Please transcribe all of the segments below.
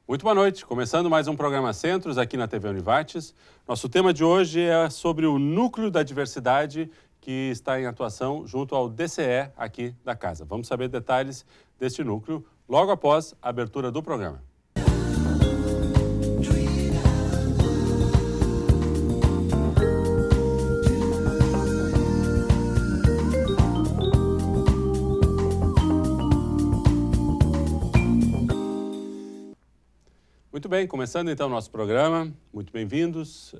Muito boa noite. Começando mais um programa Centros aqui na TV Univates. Nosso tema de hoje é sobre o Núcleo da Diversidade que está em atuação junto ao DCE aqui da casa. Vamos saber detalhes deste núcleo logo após a abertura do programa. Muito bem, começando então o nosso programa, muito bem-vindos.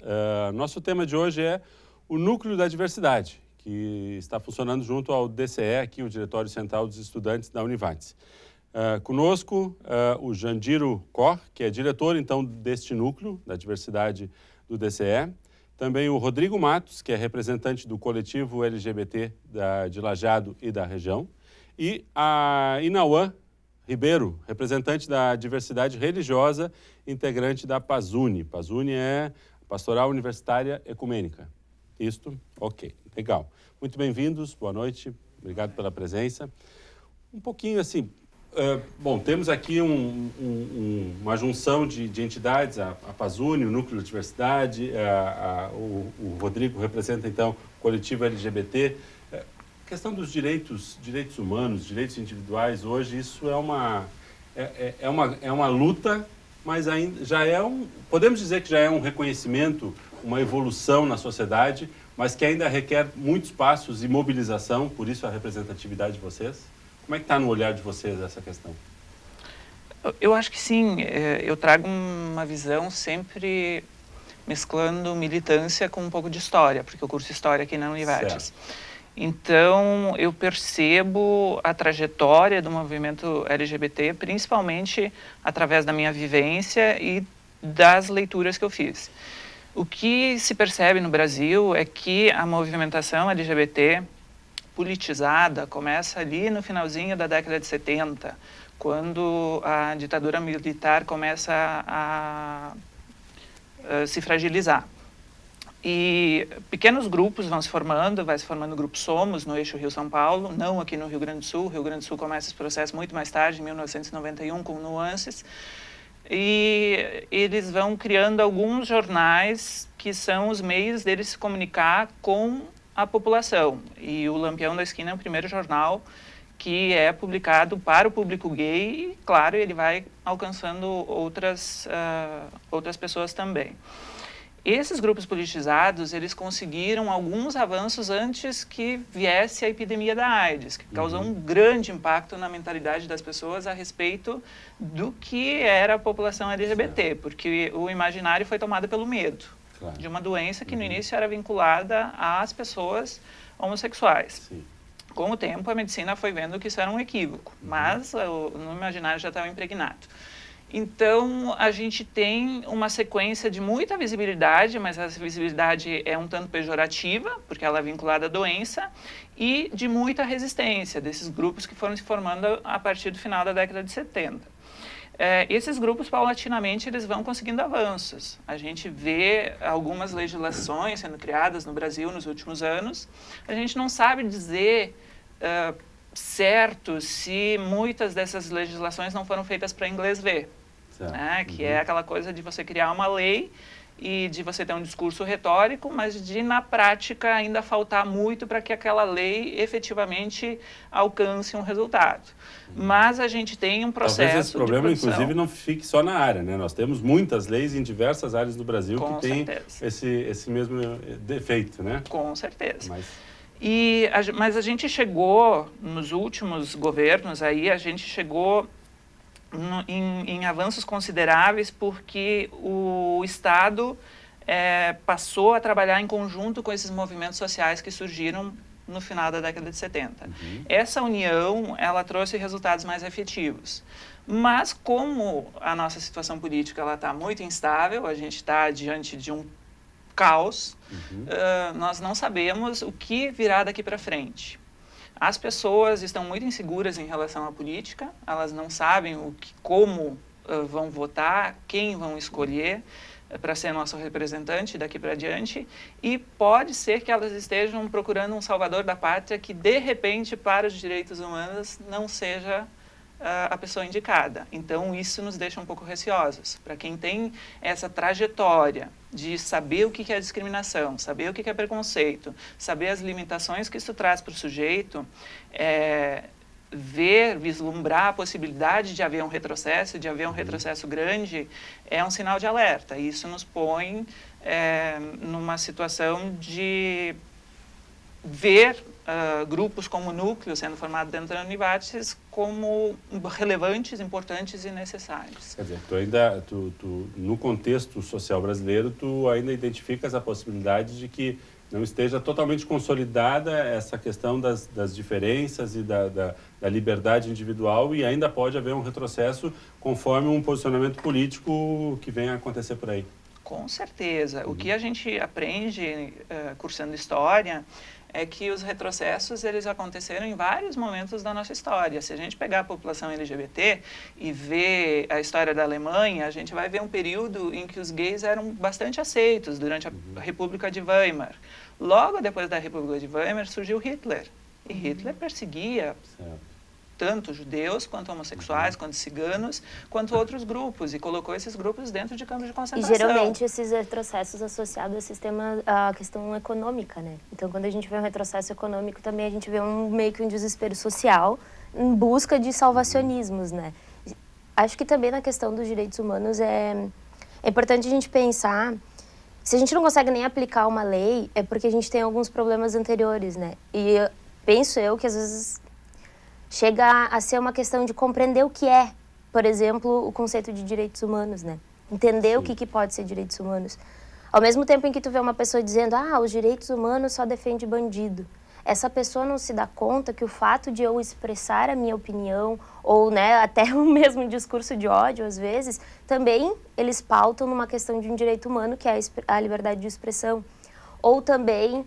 Nosso tema de hoje é o Núcleo da Diversidade, que está funcionando junto ao DCE, aqui o Diretório Central dos Estudantes da Univates. Conosco o Jandiro Cor, que é diretor então deste Núcleo da Diversidade do DCE. Também o Rodrigo Matos, que é representante do coletivo LGBT de Lajeado e da região. E a Inauã Ribeiro, representante da diversidade religiosa, integrante da PASUNE. PASUNE é Pastoral Universitária Ecumênica. Isto? Ok, legal. Muito bem-vindos, boa noite, obrigado pela presença. Um pouquinho assim, bom, temos aqui uma junção de entidades, a PASUNE, o Núcleo de Diversidade, o Rodrigo representa então o coletivo LGBT. A questão dos direitos humanos, direitos individuais, hoje isso é uma luta, mas ainda já podemos dizer que já é um reconhecimento, uma evolução na sociedade, mas que ainda requer muitos passos e mobilização, por isso a representatividade de vocês. Como é que está no olhar de vocês essa questão? Eu acho que sim, eu trago uma visão sempre mesclando militância com um pouco de história, porque eu curso História aqui na Univates. Então, eu percebo a trajetória do movimento LGBT, principalmente através da minha vivência e das leituras que eu fiz. O que se percebe no Brasil é que a movimentação LGBT politizada começa ali no finalzinho da década de 70, quando a ditadura militar começa a se fragilizar. E pequenos grupos vão se formando, vai se formando o Grupo Somos, no eixo Rio-São Paulo, não aqui no Rio Grande do Sul. O Rio Grande do Sul começa esse processo muito mais tarde, em 1991, com nuances. E eles vão criando alguns jornais que são os meios deles se comunicar com a população. E o Lampião da Esquina é o primeiro jornal que é publicado para o público gay e, claro, ele vai alcançando outras pessoas também. Esses grupos politizados, eles conseguiram alguns avanços antes que viesse a epidemia da AIDS, que causou um grande impacto na mentalidade das pessoas a respeito do que era a população LGBT, porque o imaginário foi tomado pelo medo de uma doença que no início era vinculada às pessoas homossexuais. Sim. Com o tempo, a medicina foi vendo que isso era um equívoco, mas no imaginário já estava impregnado. Então, a gente tem uma sequência de muita visibilidade, mas essa visibilidade é um tanto pejorativa, porque ela é vinculada à doença, e de muita resistência desses grupos que foram se formando a partir do final da década de 70. Esses grupos, paulatinamente, eles vão conseguindo avanços. A gente vê algumas legislações sendo criadas no Brasil nos últimos anos. A gente não sabe dizer certo se muitas dessas legislações não foram feitas para inglês ver. Né? Que é aquela coisa de você criar uma lei e de você ter um discurso retórico, mas de, na prática, ainda faltar muito para que aquela lei efetivamente alcance um resultado. Mas a gente tem um processo de Talvez esse problema, inclusive, não fique só na área, né? Nós temos muitas leis em diversas áreas do Brasil que têm esse mesmo defeito, né? Com certeza. Mas a gente chegou, nos últimos governos, a gente chegou em avanços consideráveis porque o Estado passou a trabalhar em conjunto com esses movimentos sociais que surgiram no final da década de 70. Essa união, ela trouxe resultados mais efetivos. Mas como a nossa situação política está muito instável, a gente está diante de um caos, nós não sabemos o que virá daqui para frente. As pessoas estão muito inseguras em relação à política, elas não sabem como vão votar, quem vão escolher para ser nosso representante daqui para diante, e pode ser que elas estejam procurando um salvador da pátria que, de repente, para os direitos humanos, não seja a pessoa indicada. Então, isso nos deixa um pouco receosos. Para quem tem essa trajetória de saber o que é discriminação, saber o que é preconceito, saber as limitações que isso traz para o sujeito, vislumbrar a possibilidade de haver um retrocesso, retrocesso grande, é um sinal de alerta. E isso nos põe numa situação de ver grupos como núcleo sendo formados dentro da Univates como relevantes, importantes e necessários. Quer dizer, no contexto social brasileiro, tu ainda identificas a possibilidade de que não esteja totalmente consolidada essa questão das diferenças e da liberdade individual, e ainda pode haver um retrocesso conforme um posicionamento político que venha a acontecer por aí. Com certeza. O que a gente aprende cursando História é que os retrocessos eles aconteceram em vários momentos da nossa história. Se a gente pegar a população LGBT e ver a história da Alemanha, a gente vai ver um período em que os gays eram bastante aceitos durante a República de Weimar. Logo depois da República de Weimar surgiu Hitler. E Hitler perseguia tanto judeus, quanto homossexuais, quanto ciganos, quanto outros grupos, e colocou esses grupos dentro de campos de concentração. E geralmente esses retrocessos associados à questão econômica, né? Então, quando a gente vê um retrocesso econômico, também a gente vê meio que um desespero social em busca de salvacionismos, né? Acho que também na questão dos direitos humanos é importante a gente pensar, se a gente não consegue nem aplicar uma lei, é porque a gente tem alguns problemas anteriores, né? E penso eu que às vezes chega a ser uma questão de compreender o que é, por exemplo, o conceito de direitos humanos, né? Entender o que pode ser direitos humanos. Ao mesmo tempo em que tu vê uma pessoa dizendo, os direitos humanos só defende bandido. Essa pessoa não se dá conta que o fato de eu expressar a minha opinião, ou né, até o mesmo discurso de ódio, às vezes, também eles pautam numa questão de um direito humano, que é a liberdade de expressão. Ou também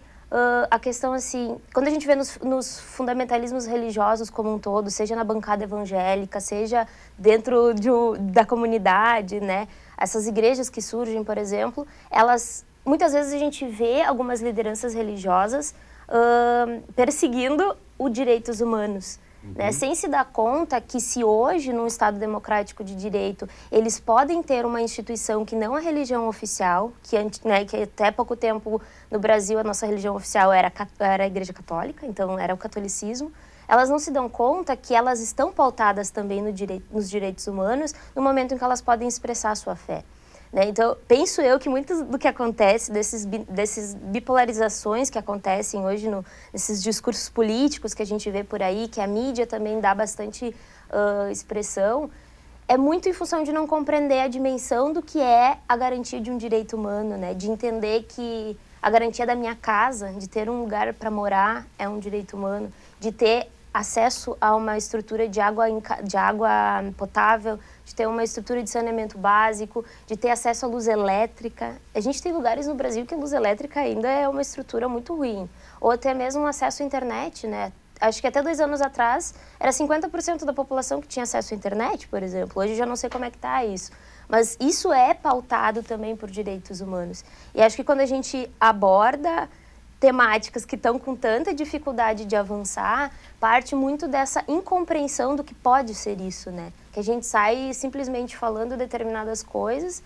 a questão, assim, quando a gente vê nos fundamentalismos religiosos como um todo, seja na bancada evangélica, seja dentro da comunidade, né? Essas igrejas que surgem, por exemplo, muitas vezes a gente vê algumas lideranças religiosas perseguindo os direitos humanos. Né? Sem se dar conta que se hoje, num Estado democrático de direito, eles podem ter uma instituição que não é religião oficial, que até pouco tempo no Brasil a nossa religião oficial era a Igreja Católica, então era o catolicismo, elas não se dão conta que elas estão pautadas também nos direitos humanos no momento em que elas podem expressar a sua fé. Né? Então, penso eu que muito do que acontece, desses bipolarizações que acontecem hoje, nesses discursos políticos que a gente vê por aí, que a mídia também dá bastante expressão, é muito em função de não compreender a dimensão do que é a garantia de um direito humano, né? De entender que a garantia da minha casa, de ter um lugar para morar, é um direito humano, de ter acesso a uma estrutura de água potável, de ter uma estrutura de saneamento básico, de ter acesso à luz elétrica. A gente tem lugares no Brasil que a luz elétrica ainda é uma estrutura muito ruim. Ou até mesmo acesso à internet, né? Acho que até 2 anos atrás era 50% da população que tinha acesso à internet, por exemplo. Hoje eu já não sei como é que está isso. Mas isso é pautado também por direitos humanos. E acho que quando a gente aborda temáticas que estão com tanta dificuldade de avançar, parte muito dessa incompreensão do que pode ser isso, né? Que a gente sai simplesmente falando determinadas coisas,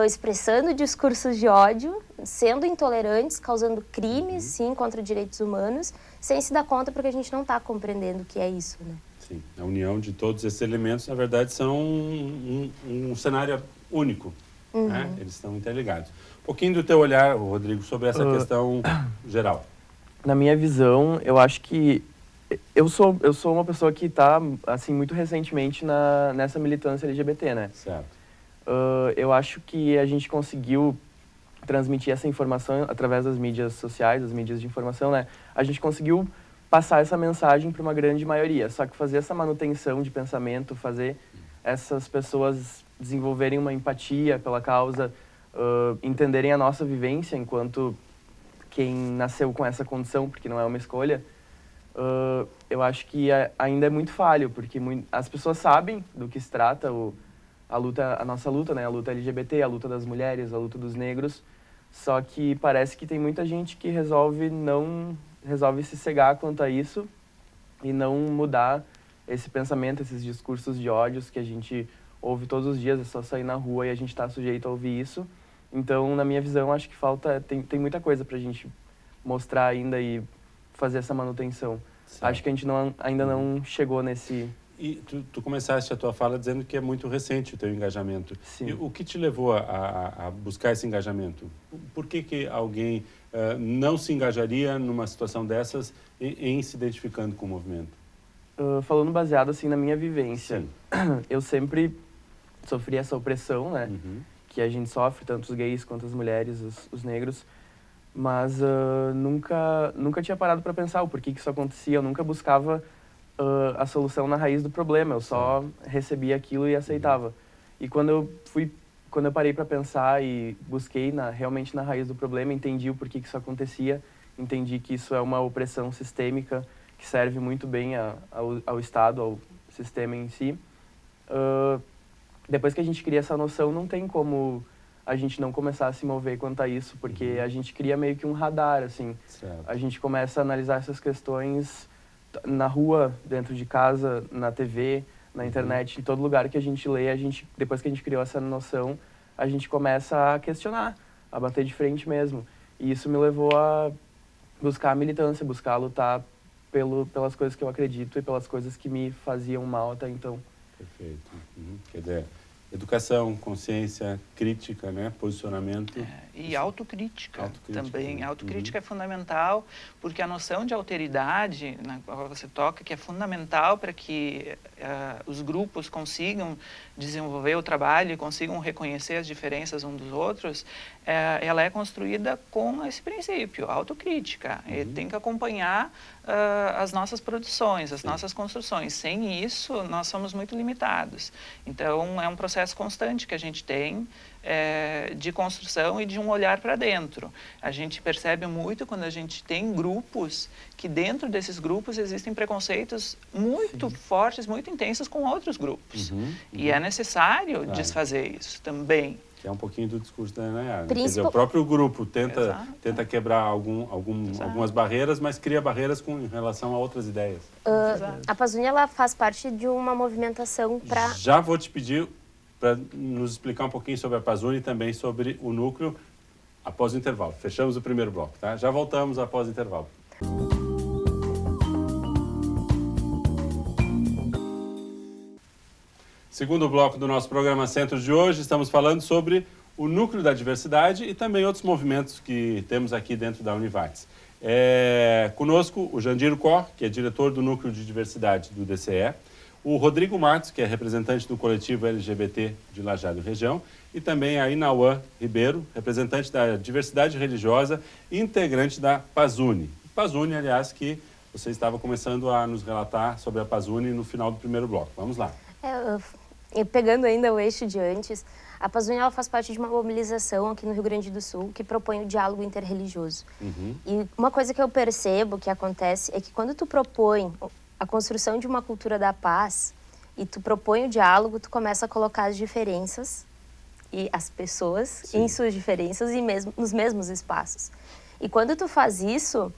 expressando discursos de ódio, sendo intolerantes, causando crimes, sim, contra direitos humanos, sem se dar conta porque a gente não está compreendendo o que é isso, né? Sim, a união de todos esses elementos, na verdade, são um cenário único, né? Eles estão interligados. Um pouquinho do teu olhar, Rodrigo, sobre essa questão geral. Na minha visão, eu acho que eu sou uma pessoa que está assim muito recentemente nessa militância LGBT, né? Certo. Eu acho que a gente conseguiu transmitir essa informação através das mídias sociais, das mídias de informação, né? A gente conseguiu passar essa mensagem para uma grande maioria. Só que fazer essa manutenção de pensamento, fazer essas pessoas desenvolverem uma empatia pela causa, entenderem a nossa vivência enquanto quem nasceu com essa condição, porque não é uma escolha, eu acho que ainda é muito falho, porque as pessoas sabem do que se trata a nossa luta, né? A luta LGBT, a luta das mulheres, a luta dos negros, só que parece que tem muita gente que resolve se cegar quanto a isso e não mudar esse pensamento, esses discursos de ódios que a gente ouve todos os dias, é só sair na rua e a gente está sujeito a ouvir isso. Então, na minha visão, acho que tem muita coisa para a gente mostrar ainda e fazer essa manutenção. Certo. Acho que a gente ainda não chegou nesse... E tu começaste a tua fala dizendo que é muito recente o teu engajamento. Sim. E o que te levou a buscar esse engajamento? Por que alguém não se engajaria numa situação dessas em se identificando com o movimento? Falando baseado assim na minha vivência, Sim. Eu sempre sofri essa opressão, né? Uhum. Que a gente sofre, tanto os gays quanto as mulheres, os negros. Mas nunca tinha parado para pensar o porquê que isso acontecia. Eu nunca buscava a solução na raiz do problema. Eu só recebia aquilo e aceitava. E quando eu parei para pensar e busquei realmente na raiz do problema, entendi o porquê que isso acontecia, entendi que isso é uma opressão sistêmica que serve muito bem ao Estado, ao sistema em si. Depois que a gente cria essa noção, não tem como a gente não começar a se mover quanto a isso, porque a gente cria meio que um radar, assim. Certo. A gente começa a analisar essas questões na rua, dentro de casa, na TV, na internet, em todo lugar que a gente lê, depois que a gente criou essa noção, a gente começa a questionar, a bater de frente mesmo. E isso me levou a buscar a militância, buscar lutar pelas coisas que eu acredito e pelas coisas que me faziam mal até então. Perfeito. Quer dizer, educação, consciência, crítica, né? Posicionamento. E autocrítica também. A autocrítica é fundamental, porque a noção de alteridade, na qual você toca, que é fundamental para que os grupos consigam desenvolver o trabalho e consigam reconhecer as diferenças uns dos outros, ela é construída com esse princípio, autocrítica. E tem que acompanhar as nossas produções, as nossas construções. Sem isso, nós somos muito limitados. Então, é um processo constante que a gente tem de construção e de um olhar para dentro. A gente percebe muito quando a gente tem grupos, que dentro desses grupos existem preconceitos muito fortes, muito intensos com outros grupos. E é necessário desfazer isso também. Que é um pouquinho do discurso da Nayara. Quer dizer, o próprio grupo tenta quebrar algumas barreiras, mas cria barreiras em relação a outras ideias. A Pazuny, ela faz parte de uma movimentação para... Já vou te pedir para nos explicar um pouquinho sobre a Pazuny e também sobre o núcleo após o intervalo. Fechamos o primeiro bloco, tá? Já voltamos após o intervalo. Segundo bloco do nosso programa Centro de hoje, estamos falando sobre o núcleo da diversidade e também outros movimentos que temos aqui dentro da Univates. Conosco o Jandiro Cor, que é diretor do núcleo de diversidade do DCE, o Rodrigo Matos, que é representante do coletivo LGBT de Lajeado Região, e também a Inauã Ribeiro, representante da diversidade religiosa e integrante da Pazuny. Pazuny, aliás, que você estava começando a nos relatar sobre a Pazuny no final do primeiro bloco. Vamos lá. Pegando ainda o eixo de antes, a Pazuny, ela faz parte de uma mobilização aqui no Rio Grande do Sul que propõe o diálogo interreligioso. E uma coisa que eu percebo que acontece é que quando tu propõe a construção de uma cultura da paz e tu propõe o diálogo, tu começa a colocar as diferenças e as pessoas em suas diferenças e nos mesmos espaços. E quando tu faz isso,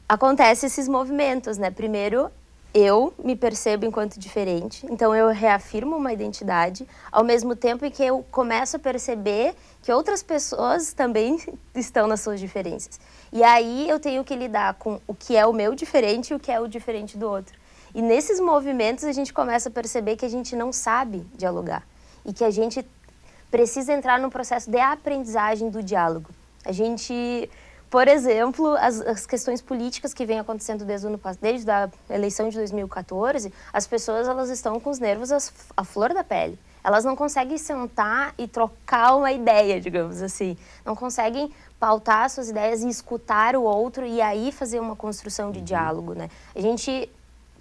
acontece esses movimentos, né? Primeiro, eu me percebo enquanto diferente, então eu reafirmo uma identidade, ao mesmo tempo em que eu começo a perceber que outras pessoas também estão nas suas diferenças. E aí eu tenho que lidar com o que é o meu diferente e o que é o diferente do outro. E nesses movimentos a gente começa a perceber que a gente não sabe dialogar e que a gente precisa entrar no processo de aprendizagem do diálogo. A gente... Por exemplo, as questões políticas que vêm acontecendo desde a eleição de 2014, as pessoas elas estão com os nervos à flor da pele. Elas não conseguem sentar e trocar uma ideia, digamos assim. Não conseguem pautar suas ideias e escutar o outro e aí fazer uma construção de diálogo, né? A gente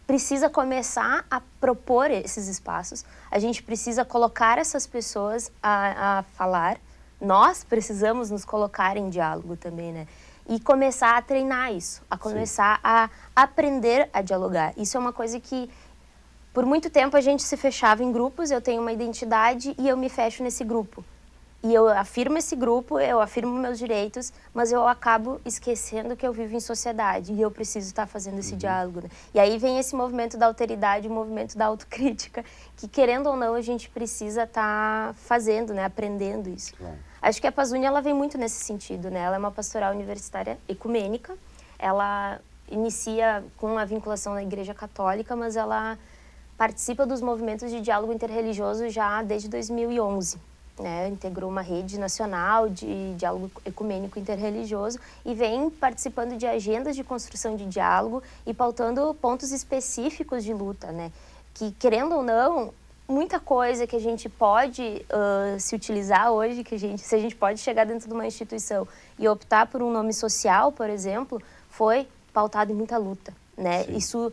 precisa começar a propor esses espaços. A gente precisa colocar essas pessoas a falar. Nós precisamos nos colocar em diálogo também, né? E começar a treinar isso, a começar a aprender a dialogar. Isso é uma coisa que, por muito tempo, a gente se fechava em grupos, eu tenho uma identidade e eu me fecho nesse grupo. E eu afirmo esse grupo, eu afirmo meus direitos, mas eu acabo esquecendo que eu vivo em sociedade e eu preciso estar fazendo esse diálogo, né? E aí vem esse movimento da alteridade, o movimento da autocrítica, que querendo ou não a gente precisa estar fazendo, né? Aprendendo isso. Claro. Acho que a Pazuny, ela vem muito nesse sentido, né? Ela é uma pastoral universitária ecumênica, ela inicia com a vinculação na Igreja Católica, mas ela participa dos movimentos de diálogo interreligioso já desde 2011. Né, integrou uma rede nacional de diálogo ecumênico interreligioso e vem participando de agendas de construção de diálogo e pautando pontos específicos de luta, né? Que, querendo ou não, muita coisa que a gente pode se utilizar hoje, se a gente pode chegar dentro de uma instituição e optar por um nome social, por exemplo, foi pautado em muita luta, né? Isso...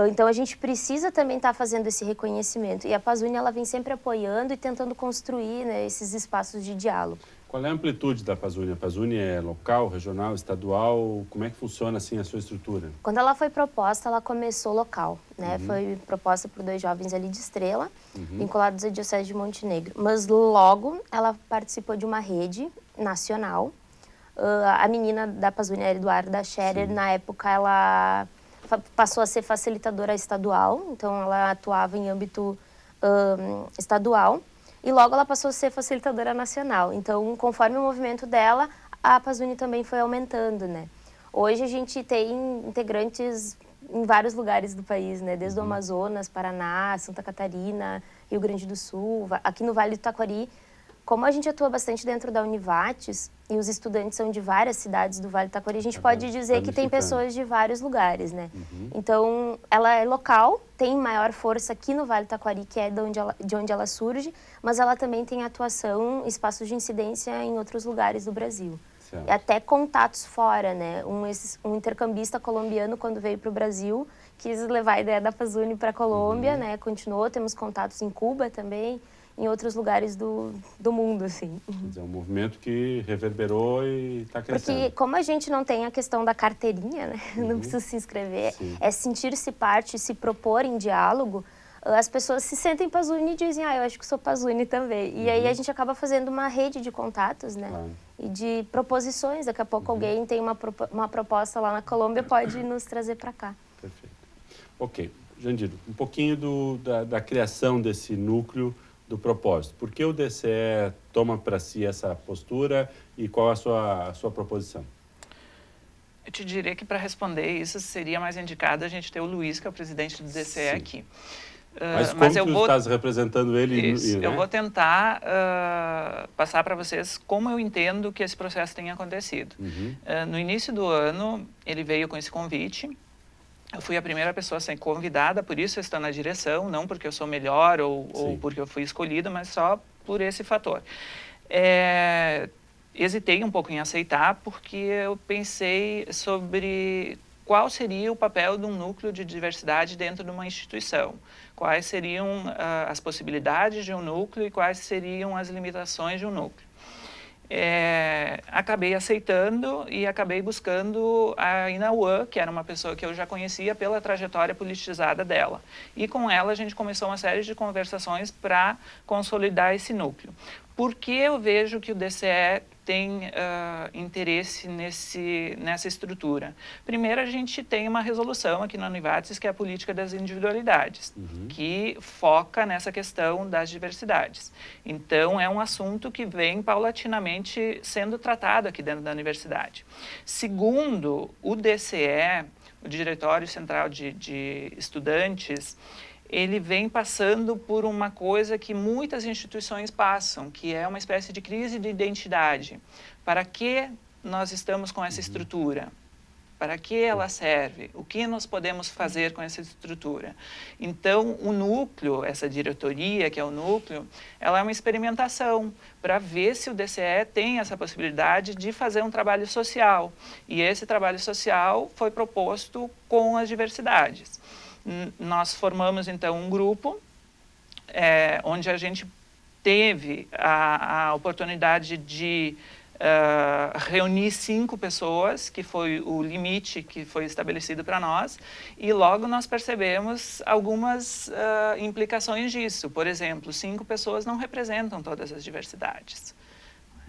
Então, a gente precisa também estar fazendo esse reconhecimento. E a Pazuny, ela vem sempre apoiando e tentando construir, né, esses espaços de diálogo. Qual é a amplitude da Pazuny? A Pazuny é local, regional, estadual? Como é que funciona, assim, a sua estrutura? Quando ela foi proposta, ela começou local, né? Foi proposta por 2 jovens ali de Estrela, vinculados à Diocese de Montenegro. Mas logo, ela participou de uma rede nacional. A menina da Pazuny, a Eduarda Scherer, na época, ela... passou a ser facilitadora estadual, então ela atuava em âmbito estadual, e logo ela passou a ser facilitadora nacional. Então, conforme o movimento dela, a Pazuny também foi aumentando, né? Hoje a gente tem integrantes em vários lugares do país, né? Desde o Amazonas, Paraná, Santa Catarina, Rio Grande do Sul, aqui no Vale do Taquari. Como a gente atua bastante dentro da Univates e os estudantes são de várias cidades do Vale do Taquari, a gente pode dizer que tem pessoas de vários lugares, né? Então, ela é local, tem maior força aqui no Vale do Taquari, que é de onde ela surge, mas ela também tem atuação, espaços de incidência em outros lugares do Brasil. Certo. E até contatos fora, né? Um intercambista colombiano, quando veio para o Brasil, quis levar a ideia da Pazuny para a Colômbia, né? Continuou, temos contatos em Cuba também, em outros lugares do mundo, assim. Quer dizer, é um movimento que reverberou e está crescendo. Porque como a gente não tem a questão da carteirinha, né? Não precisa se inscrever, é sentir-se parte, se propor em diálogo, as pessoas se sentem Pazuny e dizem, eu acho que sou Pazuny também. E aí a gente acaba fazendo uma rede de contatos, né? Claro. E de proposições. Daqui a pouco alguém tem uma proposta lá na Colômbia, pode nos trazer para cá. Perfeito. Ok. Jandido, um pouquinho da criação desse núcleo do propósito. Por que o DCE toma para si essa postura e qual a sua proposição? Eu te diria que para responder isso seria mais indicado a gente ter o Luiz, que é o presidente do DCE aqui. Mas como tu estás representando ele? Isso, eu vou tentar passar para vocês como eu entendo que esse processo tem acontecido. No início do ano, ele veio com esse convite. Eu fui a primeira pessoa a ser convidada, por isso eu estou na direção, não porque eu sou melhor ou porque eu fui escolhida, mas só por esse fator. Hesitei um pouco em aceitar, porque eu pensei sobre qual seria o papel de um núcleo de diversidade dentro de uma instituição. Quais seriam as possibilidades de um núcleo e quais seriam as limitações de um núcleo. Acabei aceitando e acabei buscando a Inauã, que era uma pessoa que eu já conhecia pela trajetória politizada dela. E com ela a gente começou uma série de conversações para consolidar esse núcleo. Por que eu vejo que o DCE tem interesse nessa estrutura? Primeiro, a gente tem uma resolução aqui na Univates, que é a política das individualidades, que foca nessa questão das diversidades. Então, é um assunto que vem paulatinamente sendo tratado aqui dentro da universidade. Segundo, o DCE, o Diretório Central de Estudantes, ele vem passando por uma coisa que muitas instituições passam, que é uma espécie de crise de identidade. Para que nós estamos com essa estrutura? Para que ela serve? O que nós podemos fazer com essa estrutura? Então, o núcleo, essa diretoria, que é o núcleo, ela é uma experimentação para ver se o DCE tem essa possibilidade de fazer um trabalho social. E esse trabalho social foi proposto com as diversidades. Nós formamos, então, um grupo onde a gente teve a oportunidade de reunir 5 pessoas, que foi o limite que foi estabelecido para nós, e logo nós percebemos algumas implicações disso. Por exemplo, 5 pessoas não representam todas as diversidades.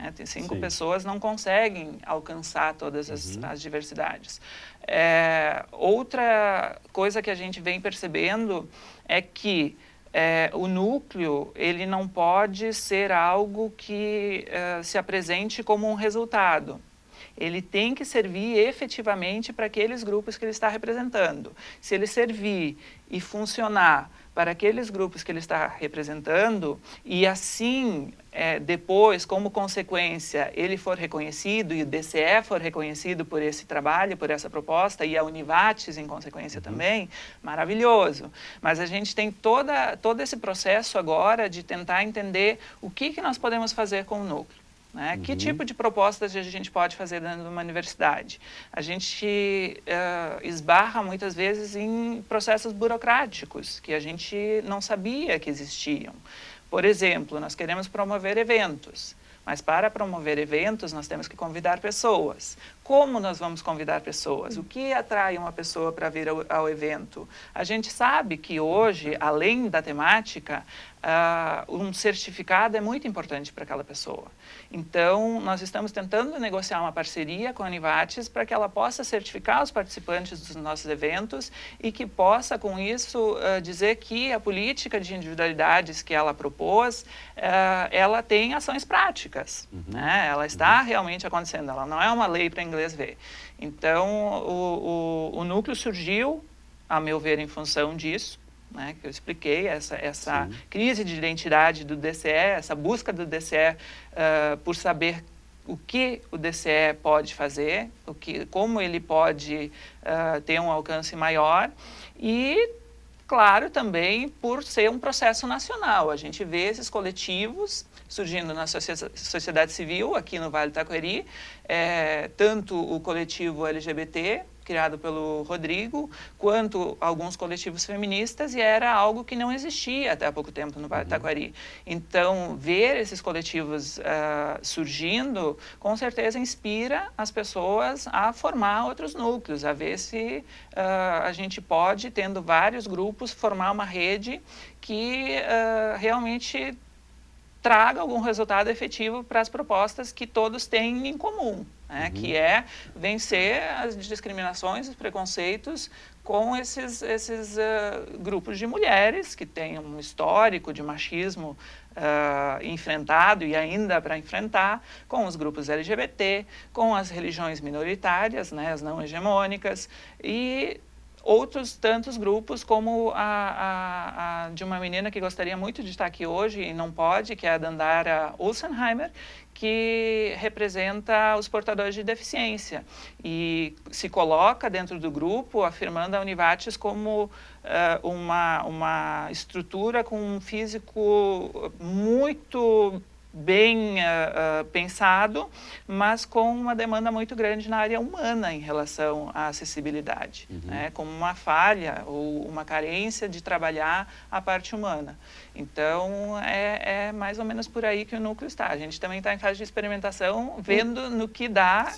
né? Tem 5 Sim. pessoas não conseguem alcançar todas as diversidades. Outra coisa que a gente vem percebendo é que o núcleo, ele não pode ser algo que se apresente como um resultado. Ele tem que servir efetivamente para aqueles grupos que ele está representando. Se ele servir e funcionar para aqueles grupos que ele está representando e assim, depois, como consequência, ele for reconhecido e o DCE for reconhecido por esse trabalho, por essa proposta e a Univates, em consequência, também, maravilhoso. Mas a gente tem todo esse processo agora de tentar entender o que nós podemos fazer com o núcleo. Né? Que tipo de propostas a gente pode fazer dentro de uma universidade? A gente esbarra muitas vezes em processos burocráticos que a gente não sabia que existiam. Por exemplo, nós queremos promover eventos, mas para promover eventos nós temos que convidar pessoas. Como nós vamos convidar pessoas? O que atrai uma pessoa para vir ao evento? A gente sabe que hoje, além da temática, um certificado é muito importante para aquela pessoa. Então, nós estamos tentando negociar uma parceria com a Univates para que ela possa certificar os participantes dos nossos eventos e que possa, com isso, dizer que a política de individualidades que ela propôs, ela tem ações práticas. Né? Ela está realmente acontecendo, ela não é uma lei para inglês ver. Então, o núcleo surgiu, a meu ver, em função disso. Né, que eu expliquei, essa crise de identidade do DCE, essa busca do DCE por saber o que o DCE pode fazer, como ele pode ter um alcance maior e, claro, também por ser um processo nacional. A gente vê esses coletivos surgindo na sociedade civil, aqui no Vale do Taquari, tanto o coletivo LGBT, criado pelo Rodrigo, quanto alguns coletivos feministas, e era algo que não existia até há pouco tempo no Vale do Taquari. Então, ver esses coletivos surgindo, com certeza inspira as pessoas a formar outros núcleos, a ver se a gente pode, tendo vários grupos, formar uma rede que realmente traga algum resultado efetivo para as propostas que todos têm em comum, né? Que é vencer as discriminações, os preconceitos com esses grupos de mulheres que têm um histórico de machismo enfrentado e ainda para enfrentar, com os grupos LGBT, com as religiões minoritárias, né, as não hegemônicas, e outros tantos grupos, como a de uma menina que gostaria muito de estar aqui hoje e não pode, que é a Dandara Olsenheimer, que representa os portadores de deficiência e se coloca dentro do grupo, afirmando a Univates como uma estrutura com um físico muito bem pensado, mas com uma demanda muito grande na área humana em relação à acessibilidade, né? Como uma falha ou uma carência de trabalhar a parte humana. Então, é mais ou menos por aí que o núcleo está. A gente também está em fase de experimentação, vendo no que dá.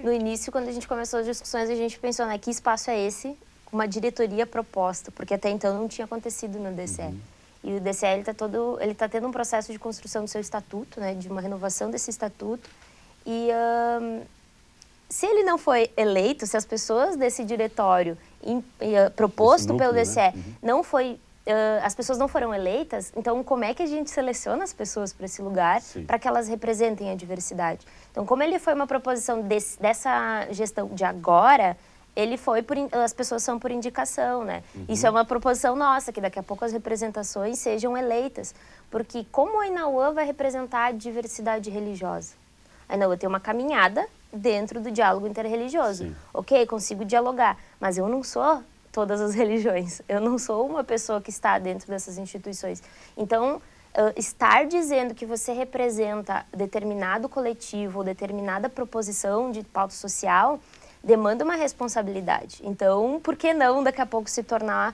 No início, quando a gente começou as discussões, a gente pensou, né, que espaço é esse? Uma diretoria proposta, porque até então não tinha acontecido no DCE. E o DCE ele tá tendo um processo de construção do seu estatuto, né, de uma renovação desse estatuto. E se ele não foi eleito, se as pessoas desse diretório proposto pelo DCE, não foi, as pessoas não foram eleitas, então como é que a gente seleciona as pessoas para esse lugar para que elas representem a diversidade? Então, como ele foi uma proposição dessa gestão de agora, as pessoas são por indicação, né? Isso é uma proposição nossa, que daqui a pouco as representações sejam eleitas. Porque como a Inaúã vai representar a diversidade religiosa? A Inaúã tem uma caminhada dentro do diálogo interreligioso. Ok, consigo dialogar, mas eu não sou todas as religiões. Eu não sou uma pessoa que está dentro dessas instituições. Então, estar dizendo que você representa determinado coletivo ou determinada proposição de pauta social demanda uma responsabilidade. Então, por que não daqui a pouco se tornar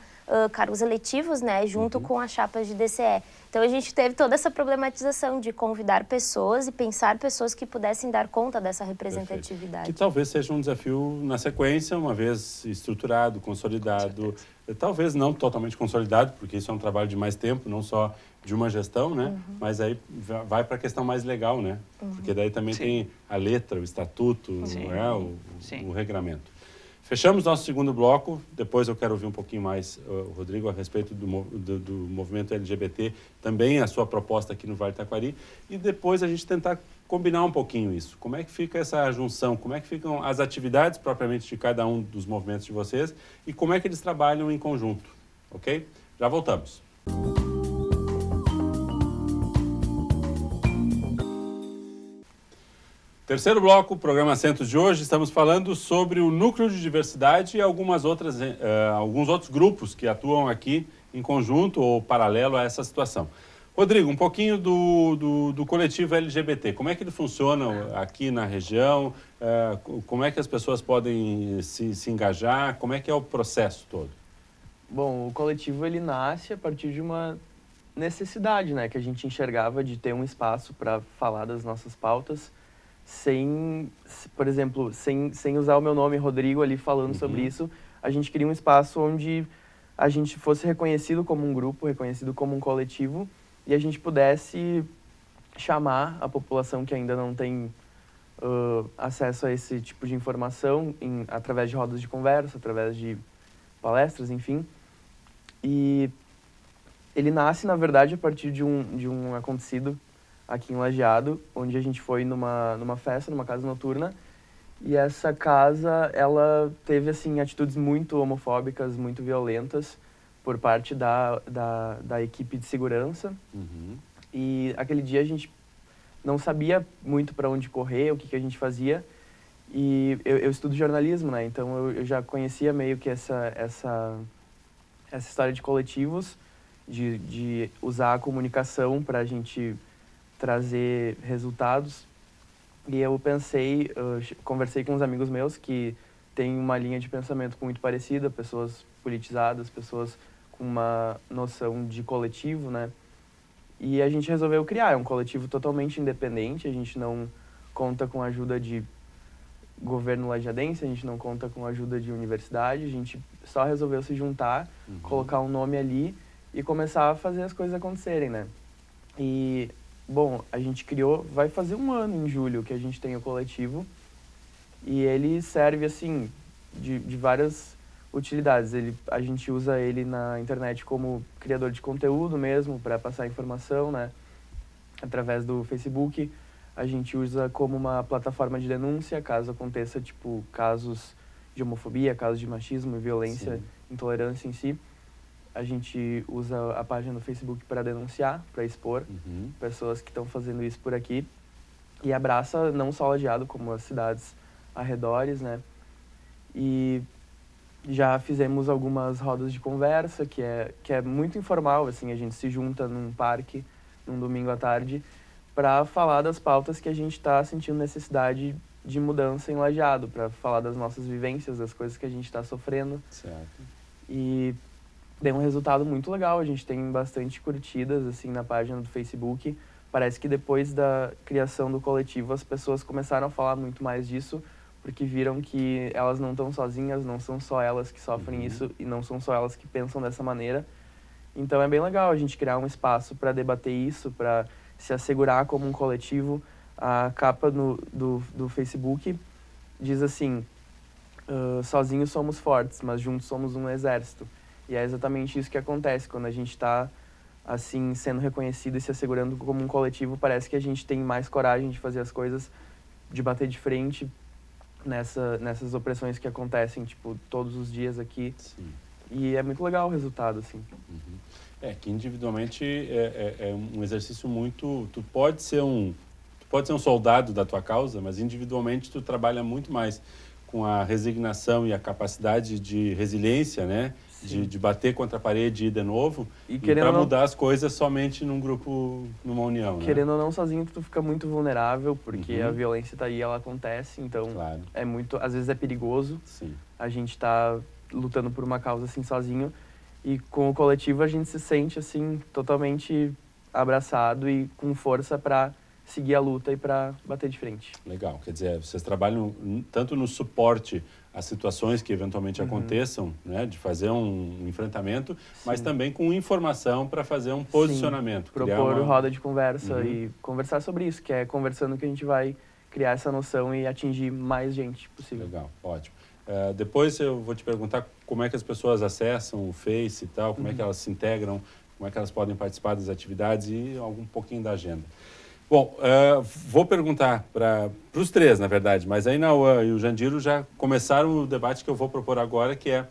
cargos eletivos, né, junto com as chapas de DCE? Então, a gente teve toda essa problematização de convidar pessoas e pensar pessoas que pudessem dar conta dessa representatividade. Que talvez seja um desafio na sequência, uma vez estruturado, consolidado, talvez não totalmente consolidado, porque isso é um trabalho de mais tempo, não só de uma gestão, né? Mas aí vai para a questão mais legal, né? Porque daí também tem a letra, o estatuto, o regramento. Fechamos nosso segundo bloco. Depois eu quero ouvir um pouquinho mais, Rodrigo, a respeito do movimento LGBT, também a sua proposta aqui no Vale do Taquari. E depois a gente tentar combinar um pouquinho isso. Como é que fica essa junção? Como é que ficam as atividades propriamente de cada um dos movimentos de vocês e como é que eles trabalham em conjunto, ok? Já voltamos. Terceiro bloco, programa Centros de hoje, estamos falando sobre o núcleo de diversidade e alguns outros grupos que atuam aqui em conjunto ou paralelo a essa situação. Rodrigo, um pouquinho do coletivo LGBT, como é que ele funciona aqui na região, como é que as pessoas podem se engajar, como é que é o processo todo? Bom, o coletivo ele nasce a partir de uma necessidade, né, que a gente enxergava de ter um espaço para falar das nossas pautas, por exemplo, sem usar o meu nome, Rodrigo, ali falando sobre isso. A gente queria um espaço onde a gente fosse reconhecido como um grupo, reconhecido como um coletivo, e a gente pudesse chamar a população que ainda não tem acesso a esse tipo de informação através de rodas de conversa, através de palestras, enfim. E ele nasce, na verdade, a partir de um acontecido aqui em Lajeado, onde a gente foi numa festa, numa casa noturna, e essa casa, ela teve, assim, atitudes muito homofóbicas, muito violentas, por parte da equipe de segurança. E aquele dia a gente não sabia muito para onde correr, o que a gente fazia, e eu estudo jornalismo, né, então eu já conhecia meio que essa história de coletivos, de usar a comunicação para a gente trazer resultados. E eu pensei, conversei com uns amigos meus que têm uma linha de pensamento muito parecida, pessoas politizadas, pessoas com uma noção de coletivo, né? E a gente resolveu criar, é um coletivo totalmente independente, a gente não conta com a ajuda de governo lajadense, a gente não conta com a ajuda de universidade, a gente só resolveu se juntar, colocar um nome ali e começar a fazer as coisas acontecerem, né? E, bom, a gente criou, vai fazer 1 ano em julho que a gente tem o coletivo, e ele serve, assim, de várias utilidades. A gente usa ele na internet como criador de conteúdo mesmo, para passar informação, né? Através do Facebook. A gente usa como uma plataforma de denúncia, caso aconteça, tipo, casos de homofobia, casos de machismo, violência, intolerância em si. A gente usa a página do Facebook para denunciar, para expor pessoas que estão fazendo isso por aqui. E abraça não só Lajeado, como as cidades arredores, né? E já fizemos algumas rodas de conversa, que é muito informal, assim, a gente se junta num parque, num domingo à tarde, para falar das pautas que a gente está sentindo necessidade de mudança em Lajeado, para falar das nossas vivências, das coisas que a gente está sofrendo. Certo. E deu um resultado muito legal, a gente tem bastante curtidas, assim, na página do Facebook. Parece que depois da criação do coletivo, as pessoas começaram a falar muito mais disso, porque viram que elas não estão sozinhas, não são só elas que sofrem isso e não são só elas que pensam dessa maneira. Então é bem legal a gente criar um espaço para debater isso, para se assegurar como um coletivo. A capa do Facebook diz assim, sozinhos somos fortes, mas juntos somos um exército. E é exatamente isso que acontece quando a gente está assim, sendo reconhecido e se assegurando como um coletivo. Parece que a gente tem mais coragem de fazer as coisas, de bater de frente nessas opressões que acontecem, tipo, todos os dias aqui. Sim. E é muito legal o resultado, assim. É que individualmente é um exercício muito... Tu pode ser um soldado da tua causa, mas individualmente tu trabalha muito mais com a resignação e a capacidade de resiliência, né? De bater contra a parede e ir de novo, e para mudar as coisas somente num grupo, numa união. Querendo ou não, sozinho tu fica muito vulnerável, porque a violência tá aí, ela acontece, então é muito, às vezes é perigoso. Sim. A gente tá lutando por uma causa assim sozinho, e com o coletivo a gente se sente assim totalmente abraçado e com força para seguir a luta e para bater de frente. Legal, quer dizer, vocês trabalham tanto no suporte as situações que eventualmente aconteçam, né, de fazer um enfrentamento, mas também com informação para fazer um posicionamento. Propor roda de conversa e conversar sobre isso, que é conversando que a gente vai criar essa noção e atingir mais gente possível. Legal, ótimo. Depois eu vou te perguntar como é que as pessoas acessam o Face e tal, como é que elas se integram, como é que elas podem participar das atividades e um pouquinho da agenda. Bom, vou perguntar para os três, na verdade, mas a Inauã e o Jandiro já começaram o debate que eu vou propor agora, que é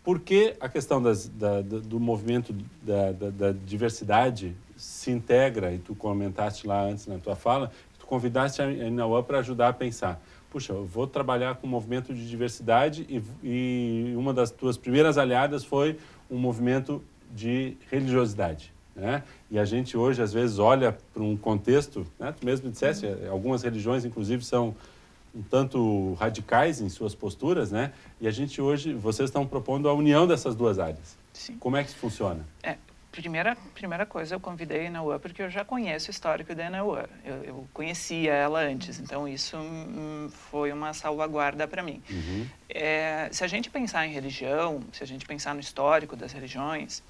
por que a questão do movimento da diversidade se integra, e tu comentaste lá antes na tua fala, tu convidaste a Inauã para ajudar a pensar. Puxa, eu vou trabalhar com o movimento de diversidade e uma das tuas primeiras aliadas foi um movimento de religiosidade, né? E a gente hoje, às vezes, olha para um contexto, né? Tu mesmo disseste, algumas religiões, inclusive, são um tanto radicais em suas posturas, né? E a gente hoje, vocês estão propondo a união dessas duas áreas. Sim. Como é que isso funciona? Primeira coisa, eu convidei a Inauã porque eu já conheço o histórico da Inauã. Eu conhecia ela antes, então isso foi uma salvaguarda para mim. Se a gente pensar em religião, se a gente pensar no histórico das religiões,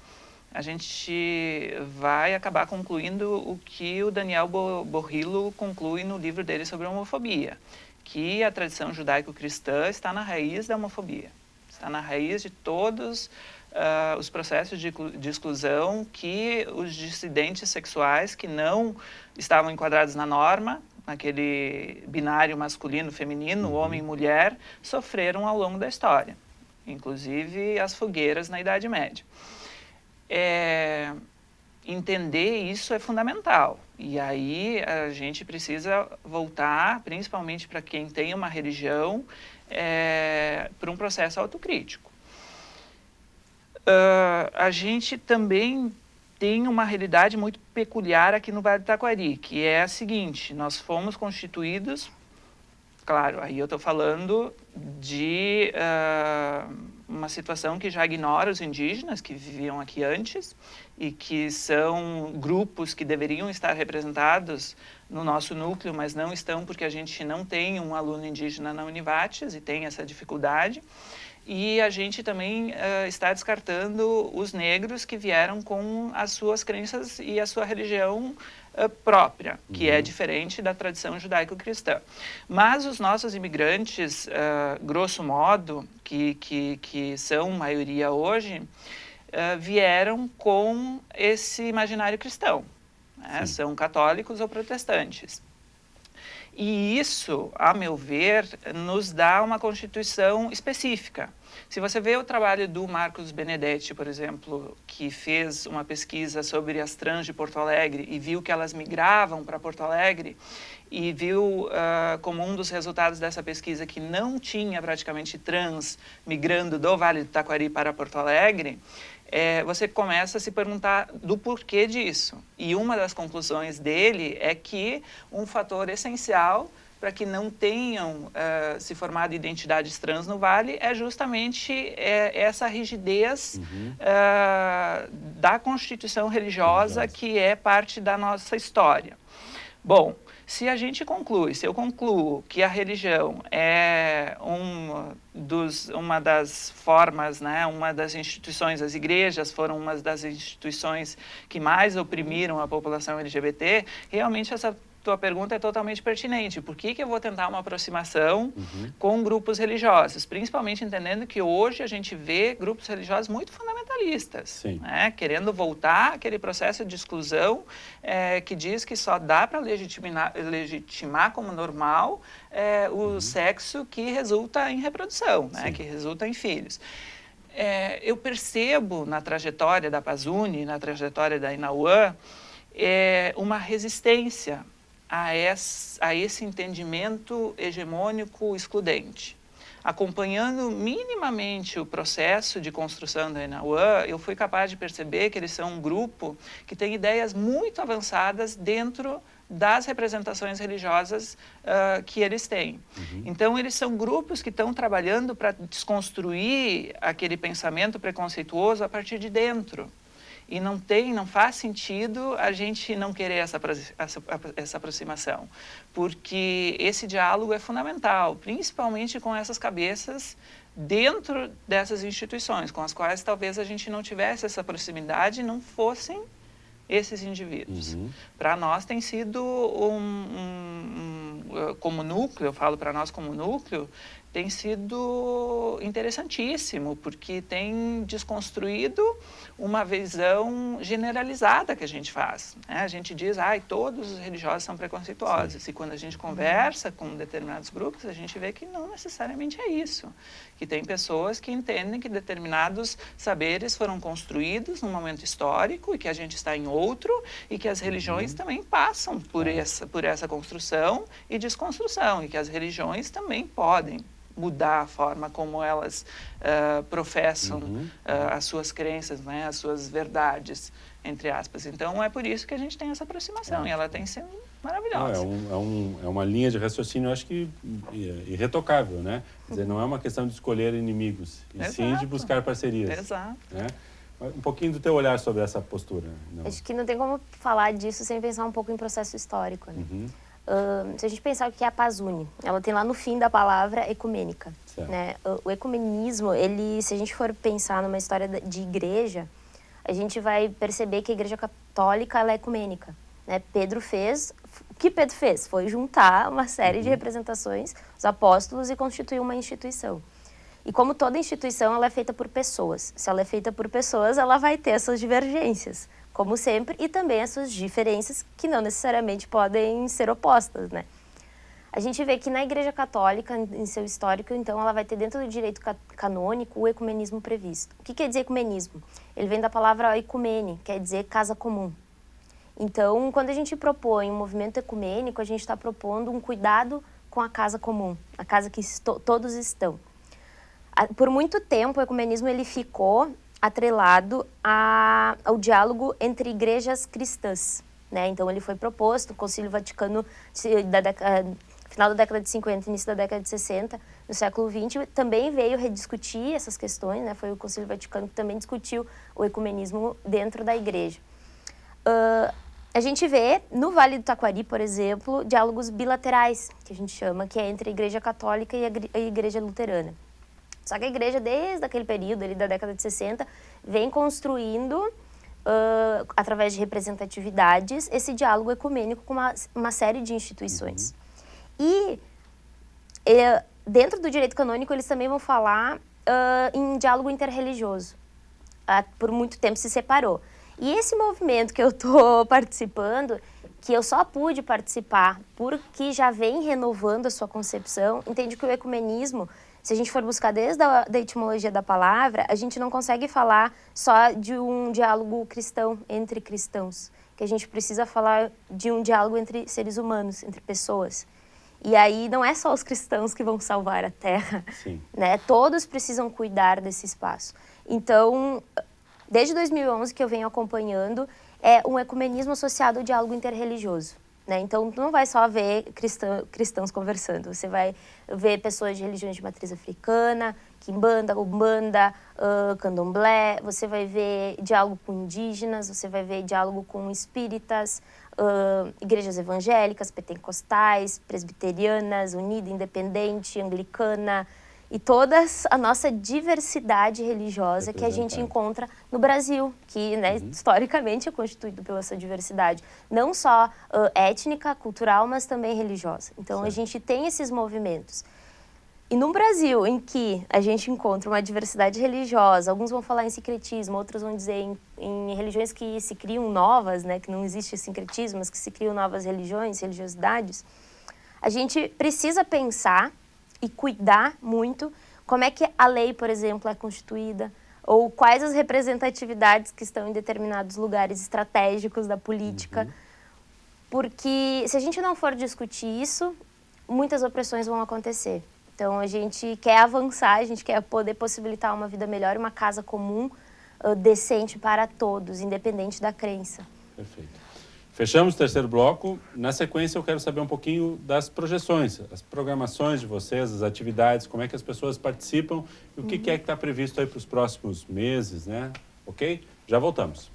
a gente vai acabar concluindo o que o Daniel Borrillo conclui no livro dele sobre a homofobia, que a tradição judaico-cristã está na raiz da homofobia, está na raiz de todos os processos de exclusão que os dissidentes sexuais que não estavam enquadrados na norma, naquele binário masculino-feminino, homem e mulher, sofreram ao longo da história, inclusive as fogueiras na Idade Média. Entender isso é fundamental. E aí a gente precisa voltar, principalmente para quem tem uma religião, para um processo autocrítico. A gente também tem uma realidade muito peculiar aqui no Vale do Taquari, que é a seguinte: nós fomos constituídos, claro, aí eu estou falando de uma situação que já ignora os indígenas que viviam aqui antes e que são grupos que deveriam estar representados no nosso núcleo, mas não estão porque a gente não tem um aluno indígena na Univates e tem essa dificuldade. E a gente também está descartando os negros que vieram com as suas crenças e a sua religião própria, que é diferente da tradição judaico-cristã. Mas os nossos imigrantes, grosso modo, que são maioria hoje, vieram com esse imaginário cristão, né? São católicos ou protestantes. E isso, a meu ver, nos dá uma constituição específica. Se você vê o trabalho do Marcos Benedetti, por exemplo, que fez uma pesquisa sobre as trans de Porto Alegre e viu que elas migravam para Porto Alegre e viu como um dos resultados dessa pesquisa que não tinha praticamente trans migrando do Vale do Taquari para Porto Alegre, você começa a se perguntar do porquê disso. E uma das conclusões dele é que um fator essencial para que não tenham se formado identidades trans no Vale é justamente essa rigidez da constituição religiosa que é parte da nossa história. Bom, se eu concluo que a religião é uma das formas, né, uma das instituições, as igrejas foram uma das instituições que mais oprimiram a população LGBT, realmente essa tua pergunta é totalmente pertinente. Por que eu vou tentar uma aproximação com grupos religiosos? Principalmente entendendo que hoje a gente vê grupos religiosos muito fundamentalistas, né? Querendo voltar àquele processo de exclusão que diz que só dá para legitimar como normal o sexo que resulta em reprodução, né? Que resulta em filhos. Eu percebo na trajetória da Pazuni, na trajetória da Inauã, uma resistência a esse entendimento hegemônico excludente. Acompanhando minimamente o processo de construção da Inauã, eu fui capaz de perceber que eles são um grupo que tem ideias muito avançadas dentro das representações religiosas que eles têm. Então, eles são grupos que estão trabalhando para desconstruir aquele pensamento preconceituoso a partir de dentro. E não faz sentido a gente não querer essa aproximação, porque esse diálogo é fundamental, principalmente com essas cabeças dentro dessas instituições, com as quais talvez a gente não tivesse essa proximidade e não fossem esses indivíduos. Para nós tem sido como núcleo, eu falo para nós como núcleo, tem sido interessantíssimo, porque tem desconstruído uma visão generalizada que a gente faz, né? A gente diz, todos os religiosos são preconceituosos. Sim. E quando a gente conversa com determinados grupos, a gente vê que não necessariamente é isso. Que tem pessoas que entendem que determinados saberes foram construídos num momento histórico e que a gente está em outro, e que as religiões também passam por essa construção e desconstrução, e que as religiões também podem mudar a forma como elas professam as suas crenças, né, as suas verdades, entre aspas. Então, é por isso que a gente tem essa aproximação, e ela tem sido maravilhosa. É uma linha de raciocínio, eu acho que irretocável, né? Quer dizer, não é uma questão de escolher inimigos, e sim de buscar parcerias. Exato. Né? Um pouquinho do teu olhar sobre essa postura. Não. Acho que não tem como falar disso sem pensar um pouco em processo histórico, né? Se a gente pensar o que é a paz une, ela tem lá no fim da palavra ecumênica, né? O ecumenismo, se a gente for pensar numa história de igreja, a gente vai perceber que a Igreja Católica ela é ecumênica, né? O que Pedro fez foi juntar uma série de representações, os apóstolos, e constituir uma instituição. E como toda instituição, ela é feita por pessoas. Se ela é feita por pessoas, ela vai ter essas divergências, como sempre, e também as suas diferenças, que não necessariamente podem ser opostas, né? A gente vê que na Igreja Católica, em seu histórico, então, ela vai ter dentro do direito canônico o ecumenismo previsto. O que quer dizer ecumenismo? Ele vem da palavra ecumene, quer dizer casa comum. Então, quando a gente propõe um movimento ecumênico, a gente está propondo um cuidado com a casa comum, a casa que todos estão. Por muito tempo, o ecumenismo ele ficou atrelado ao diálogo entre igrejas cristãs, né? Então, ele foi proposto, o Concílio Vaticano, final da década de 50, início da década de 60, no século XX, também veio rediscutir essas questões, né? Foi o Concílio Vaticano que também discutiu o ecumenismo dentro da igreja. A gente vê, no Vale do Taquari, por exemplo, diálogos bilaterais, que a gente chama, que é entre a Igreja Católica e a Igreja Luterana. Só que a igreja, desde aquele período ali da década de 60, vem construindo, através de representatividades, esse diálogo ecumênico com uma série de instituições. E dentro do direito canônico, eles também vão falar em diálogo interreligioso. Por muito tempo se separou. E esse movimento que eu estou participando, que eu só pude participar porque já vem renovando a sua concepção, entende que o ecumenismo, se a gente for buscar desde a etimologia da palavra, a gente não consegue falar só de um diálogo cristão entre cristãos, que a gente precisa falar de um diálogo entre seres humanos, entre pessoas. E aí não é só os cristãos que vão salvar a Terra, né? Todos precisam cuidar desse espaço. Então, desde 2011 que eu venho acompanhando, é um ecumenismo associado ao diálogo interreligioso, né? Então, tu não vai só ver cristãos conversando, você vai ver pessoas de religiões de matriz africana, quimbanda, umbanda, candomblé, você vai ver diálogo com indígenas, você vai ver diálogo com espíritas, igrejas evangélicas, pentecostais, presbiterianas, unida, independente, anglicana, e toda a nossa diversidade religiosa que a gente encontra no Brasil, que, né, historicamente é constituído pela essa diversidade, não só étnica, cultural, mas também religiosa. Então, a gente tem esses movimentos. E no Brasil, em que a gente encontra uma diversidade religiosa, alguns vão falar em sincretismo, outros vão dizer em religiões que se criam novas, né, que não existe sincretismo, mas que se criam novas religiões, religiosidades, a gente precisa pensar e cuidar muito como é que a lei, por exemplo, é constituída, ou quais as representatividades que estão em determinados lugares estratégicos da política. Porque se a gente não for discutir isso, muitas opressões vão acontecer. Então, a gente quer avançar, a gente quer poder possibilitar uma vida melhor, uma casa comum, decente para todos, independente da crença. Perfeito. Fechamos o terceiro bloco. Na sequência, eu quero saber um pouquinho das projeções, as programações de vocês, as atividades, como é que as pessoas participam e o que é que está previsto aí para os próximos meses, né? Ok? Já voltamos.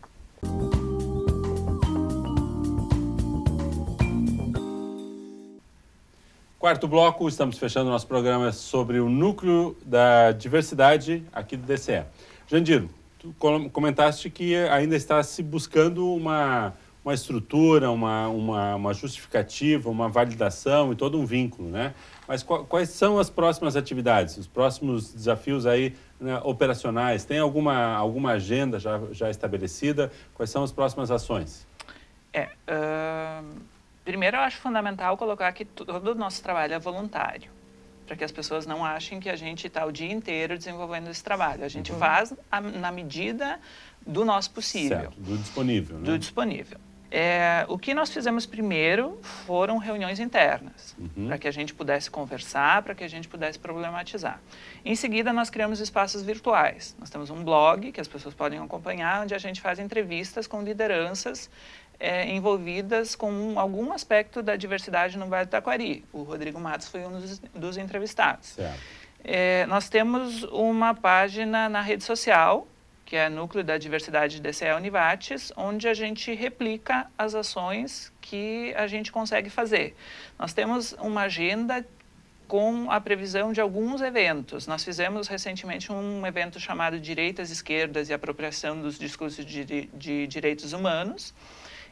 Quarto bloco, estamos fechando nosso programa sobre o núcleo da diversidade aqui do DCE. Jandiro, tu comentaste que ainda está se buscando uma estrutura, uma justificativa, uma validação e todo um vínculo, né? Mas quais são as próximas atividades, os próximos desafios aí, né, operacionais? Tem alguma agenda já estabelecida? Quais são as próximas ações? Primeiro, eu acho fundamental colocar que todo o nosso trabalho é voluntário, para que as pessoas não achem que a gente está o dia inteiro desenvolvendo esse trabalho. A gente faz na medida do nosso possível. Certo, do disponível, né? Do disponível. O que nós fizemos primeiro foram reuniões internas, para que a gente pudesse conversar, para que a gente pudesse problematizar. Em seguida, nós criamos espaços virtuais. Nós temos um blog que as pessoas podem acompanhar, onde a gente faz entrevistas com lideranças envolvidas com algum aspecto da diversidade no Vale do Taquari. O Rodrigo Matos foi um dos entrevistados. Nós temos uma página na rede social, que é Núcleo da Diversidade DCE Univates, onde a gente replica as ações que a gente consegue fazer. Nós temos uma agenda com a previsão de alguns eventos. Nós fizemos recentemente um evento chamado Direitas, Esquerdas e Apropriação dos Discursos de Direitos Humanos,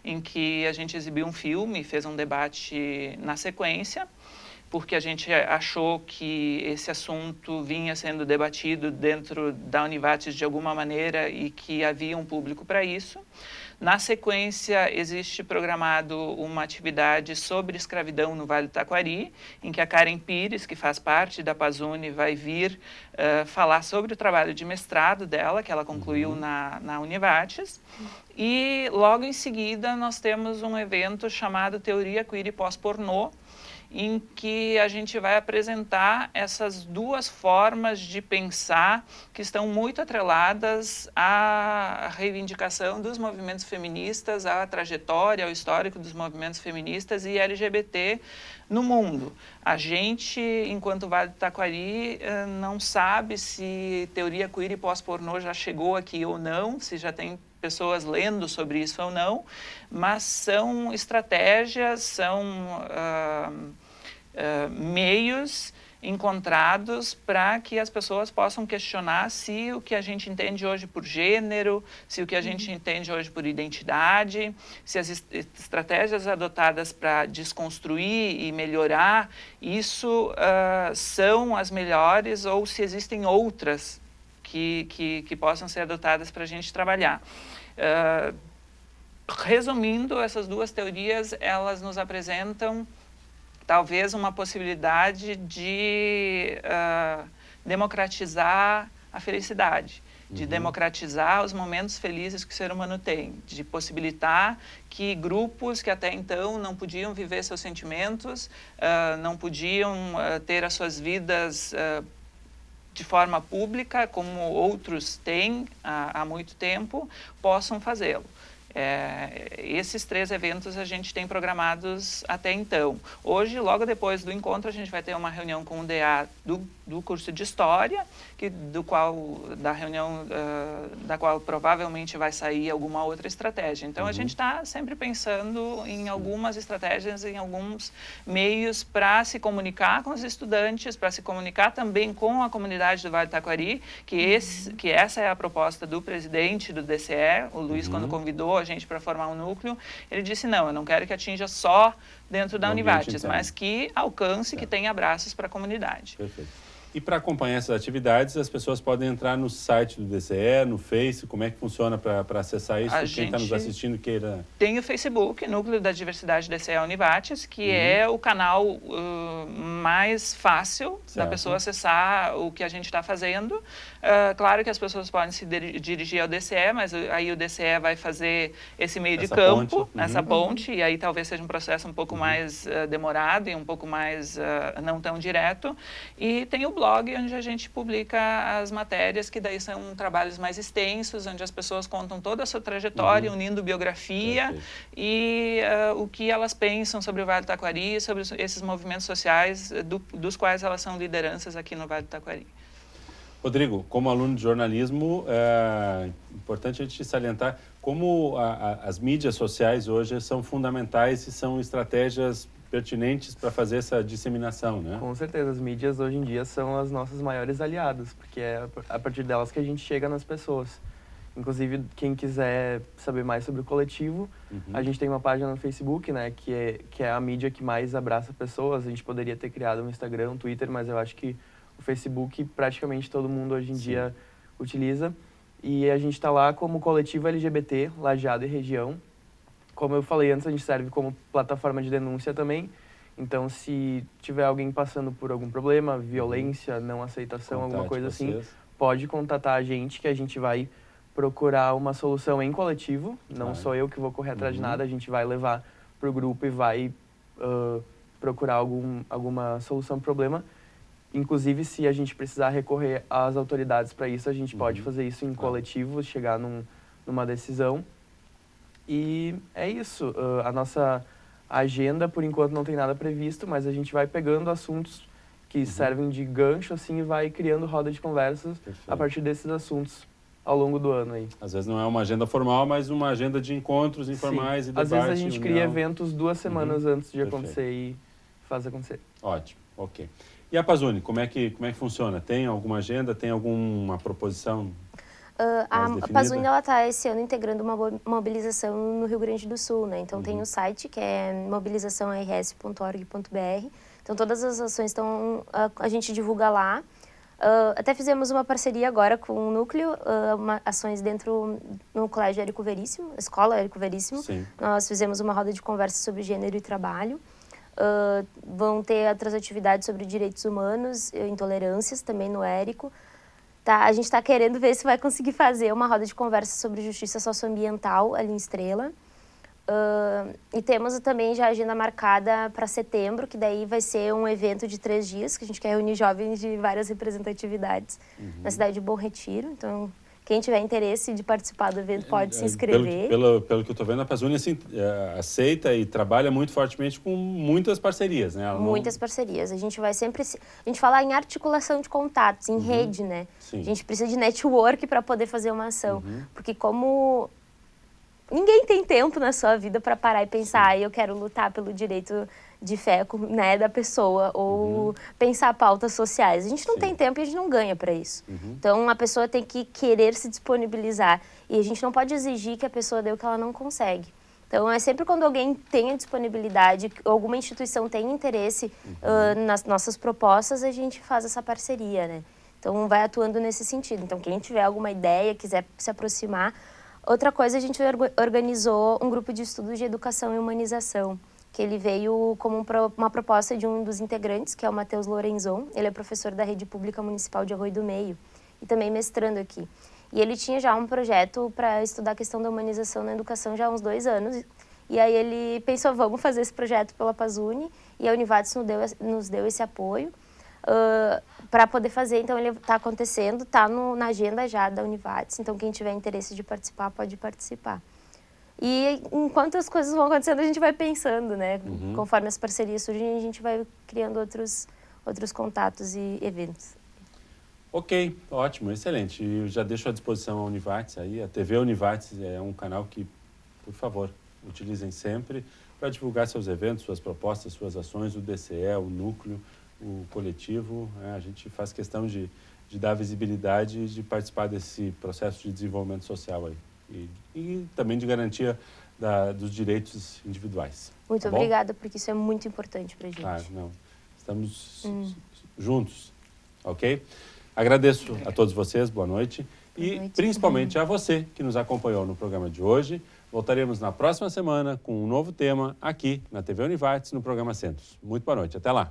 em que a gente exibiu um filme e fez um debate na sequência, porque a gente achou que esse assunto vinha sendo debatido dentro da Univates de alguma maneira e que havia um público para isso. Na sequência, existe programado uma atividade sobre escravidão no Vale do Taquari, em que a Karen Pires, que faz parte da Pazuni, vai vir falar sobre o trabalho de mestrado dela, que ela concluiu na Univates. E logo em seguida nós temos um evento chamado Teoria Queer e Pós-Pornô, em que a gente vai apresentar essas duas formas de pensar que estão muito atreladas à reivindicação dos movimentos feministas, à trajetória, ao histórico dos movimentos feministas e LGBT no mundo. A gente, enquanto Vale do Taquari, não sabe se teoria queer e pós-pornô já chegou aqui ou não, se já tem pessoas lendo sobre isso ou não, mas são estratégias, são meios encontrados para que as pessoas possam questionar se o que a gente entende hoje por gênero, se o que a gente entende hoje por identidade, se as estratégias adotadas para desconstruir e melhorar isso são as melhores ou se existem outras que possam ser adotadas para a gente trabalhar. Resumindo, essas duas teorias, elas nos apresentam talvez uma possibilidade de democratizar a felicidade, de democratizar os momentos felizes que o ser humano tem, de possibilitar que grupos que até então não podiam viver seus sentimentos, não podiam ter as suas vidas de forma pública, como outros têm há muito tempo, possam fazê-lo. Esses 3 eventos a gente tem programados até então. Hoje, logo depois do encontro, a gente vai ter uma reunião com o DA do curso de História, da reunião da qual provavelmente vai sair alguma outra estratégia. Então, a gente está sempre pensando em algumas estratégias, em alguns meios para se comunicar com os estudantes, para se comunicar também com a comunidade do Vale do Taquari, que essa é a proposta do presidente do DCE, o Luiz, quando convidou a gente para formar um núcleo, ele disse, não, eu não quero que atinja só dentro da Univates, mas que alcance, que tenha abraços para a comunidade. Perfeito. E para acompanhar essas atividades, as pessoas podem entrar no site do DCE, no Face, como é que funciona para acessar isso? Quem está nos assistindo queira... Tem o Facebook, Núcleo da Diversidade DCE Univates, que é o canal mais fácil da pessoa acessar o que a gente está fazendo. Claro que as pessoas podem se dirigir ao DCE, mas aí o DCE vai fazer esse meio de campo, essa ponte, e aí talvez seja um processo um pouco mais demorado e um pouco mais não tão direto. E tem o blog, onde a gente publica as matérias, que daí são trabalhos mais extensos, onde as pessoas contam toda a sua trajetória, unindo biografia e o que elas pensam sobre o Vale do Taquari, sobre esses movimentos sociais dos quais elas são lideranças aqui no Vale do Taquari. Rodrigo, como aluno de jornalismo, é importante a gente salientar como as mídias sociais hoje são fundamentais e são estratégias pertinentes para fazer essa disseminação, né? Com certeza, as mídias hoje em dia são as nossas maiores aliadas, porque é a partir delas que a gente chega nas pessoas. Inclusive, quem quiser saber mais sobre o coletivo, a gente tem uma página no Facebook, né, que é a mídia que mais abraça pessoas. A gente poderia ter criado um Instagram, um Twitter, mas eu acho que o Facebook praticamente todo mundo hoje em dia utiliza. E a gente está lá como coletivo LGBT, Lajeado e Região. Como eu falei antes, a gente serve como plataforma de denúncia também. Então, se tiver alguém passando por algum problema, violência, não aceitação, alguma coisa assim, pode contatar a gente, que a gente vai procurar uma solução em coletivo. Não sou eu que vou correr atrás de nada, a gente vai levar para o grupo e vai procurar alguma solução para o problema. Inclusive, se a gente precisar recorrer às autoridades para isso, a gente pode fazer isso em coletivo, chegar numa decisão. E é isso. A nossa agenda, por enquanto, não tem nada previsto, mas a gente vai pegando assuntos que servem de gancho, assim, e vai criando roda de conversas a partir desses assuntos ao longo do ano aí. Às vezes não é uma agenda formal, mas uma agenda de encontros informais e debate. Às vezes a gente cria eventos 2 semanas antes de acontecer e faz acontecer. Ótimo, ok. E a Pazuni, como é que funciona? Tem alguma agenda? Tem alguma proposição? A Pazuni, ela está esse ano integrando uma mobilização no Rio Grande do Sul, né? Então tem o site, que é mobilizaçãoars.org.br. Então todas as ações a gente divulga lá. Até fizemos uma parceria agora com o Núcleo, ações no Colégio Érico Veríssimo, Escola Érico Veríssimo. Sim. Nós fizemos uma roda de conversa sobre gênero e trabalho. Vão ter outras atividades sobre direitos humanos, intolerâncias também no Érico. Tá, a gente está querendo ver se vai conseguir fazer uma roda de conversa sobre justiça socioambiental ali em Estrela. E temos também já a agenda marcada para setembro, que daí vai ser um evento de 3 dias, que a gente quer reunir jovens de várias representatividades na cidade de Bom Retiro. Então, quem tiver interesse de participar do evento pode se inscrever. Pelo que eu estou vendo, a Pazuni assim, aceita e trabalha muito fortemente com muitas parcerias, né? Muitas parcerias. A gente vai sempre... A gente fala em articulação de contatos, em rede, né? Sim. A gente precisa de network para poder fazer uma ação. Porque como... Ninguém tem tempo na sua vida para parar e pensar, eu quero lutar pelo direito de fé, né, da pessoa, ou pensar pautas sociais. A gente não tem tempo e a gente não ganha para isso. Então, a pessoa tem que querer se disponibilizar. E a gente não pode exigir que a pessoa dê o que ela não consegue. Então, é sempre quando alguém tem a disponibilidade, alguma instituição tem interesse nas nossas propostas, a gente faz essa parceria, né? Então, vai atuando nesse sentido. Então, quem tiver alguma ideia, quiser se aproximar... Outra coisa, a gente organizou um grupo de estudos de educação e humanização, que ele veio como uma proposta de um dos integrantes, que é o Matheus Lorenzon. Ele é professor da Rede Pública Municipal de Arroio do Meio e também mestrando aqui. E ele tinha já um projeto para estudar a questão da humanização na educação já há uns 2 anos. E aí ele pensou, vamos fazer esse projeto pela Pazuni, e a Univates nos deu esse apoio para poder fazer. Então, ele está acontecendo, está na agenda já da Univates. Então, quem tiver interesse de participar, pode participar. E enquanto as coisas vão acontecendo, a gente vai pensando, né? Conforme as parcerias surgem, a gente vai criando outros contatos e eventos. Ok, ótimo, excelente. E eu já deixo à disposição a Univates aí. A TV Univates é um canal que, por favor, utilizem sempre para divulgar seus eventos, suas propostas, suas ações, o DCE, o Núcleo, o coletivo. A gente faz questão de dar visibilidade e de participar desse processo de desenvolvimento social aí. E também de garantia dos direitos individuais. Muito obrigada, porque isso é muito importante para a gente. Claro, não. Estamos juntos, ok? Agradeço a todos vocês, boa noite. E principalmente a você que nos acompanhou no programa de hoje. Voltaremos na próxima semana com um novo tema aqui na TV Univates, no programa Centros. Muito boa noite, até lá.